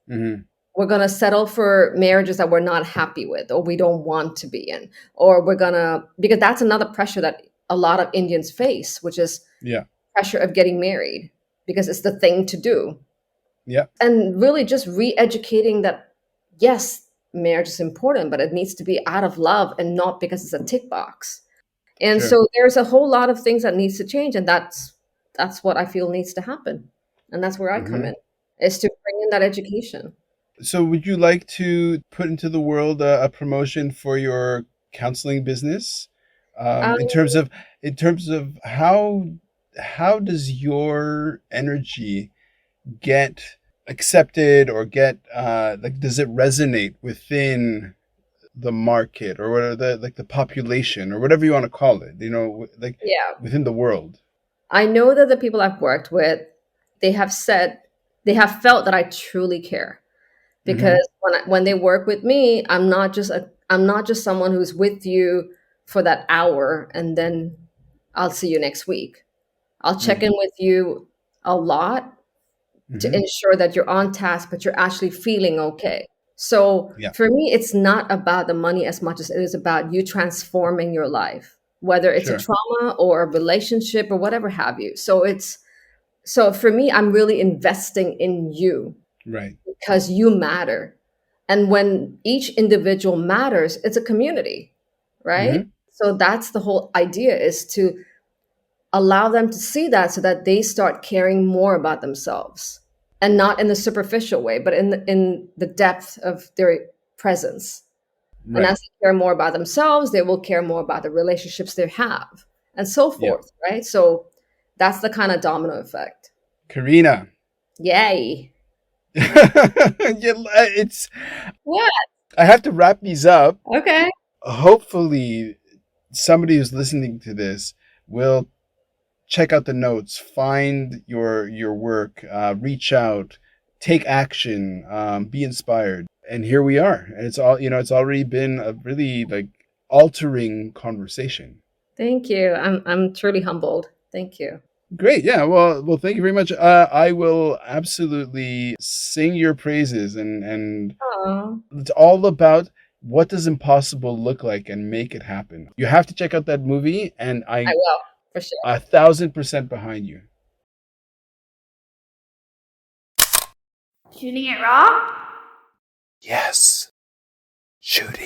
B: Hmm.
C: We're going to settle for marriages that we're not happy with or we don't want to be in, or we're going to, because that's another pressure that a lot of Indians face, which is
B: Yeah.
C: pressure of getting married because it's the thing to do.
B: Yeah.
C: And really just re-educating that, yes, marriage is important, but it needs to be out of love and not because it's a tick box. And
B: Sure.
C: so there's a whole lot of things that needs to change, and that's what I feel needs to happen. And that's where I come in,
B: Hmm.
C: is to bring in that education.
B: So, would you like to put into the world a promotion for your counseling business?
C: Um,
B: In terms of how does your energy get accepted or get like, does it resonate within the market or whatever, the population or whatever you want to call it? Like,
C: yeah,
B: within the world.
C: I know that the people I've worked with, they have said they have felt that I truly care because
B: Hmm.
C: when they work with me, I'm not just someone who's with you for that hour and then I'll see you next week. I'll check in with you a lot to
B: Hmm.
C: ensure that you're on task, but you're actually feeling okay. So
B: Yeah.
C: for me, it's not about the money as much as it is about you transforming your life, whether it's a
B: Sure.
C: trauma or a relationship or whatever have you. So for me, I'm really investing in you
B: Right.
C: because you matter. And when each individual matters, it's a community, right?
B: Hmm.
C: So that's the whole idea, is to allow them to see that so that they start caring more about themselves, and not in the superficial way, but in the depth of their presence. And
B: Right.
C: as they care more about themselves, they will care more about the relationships they have and so
B: Yeah.
C: forth, right? So that's the kind of domino effect.
B: Karina.
C: Yay.
B: It's
C: What?
B: I have to wrap these up.
C: Okay.
B: Hopefully somebody who's listening to this will check out the notes, find your work, reach out, take action, be inspired. And here we are. And it's all, it's already been a really like altering conversation.
C: Thank you. I'm truly humbled. Thank you.
B: Great. Yeah. Well, thank you very much. I will absolutely sing your praises, and
C: Oh,
B: it's all about what does impossible look like and make it happen. You have to check out that movie, and
C: I
B: I
C: will for sure.
B: 1,000% behind you.
A: Shooting it raw?
B: Yes. Shooting.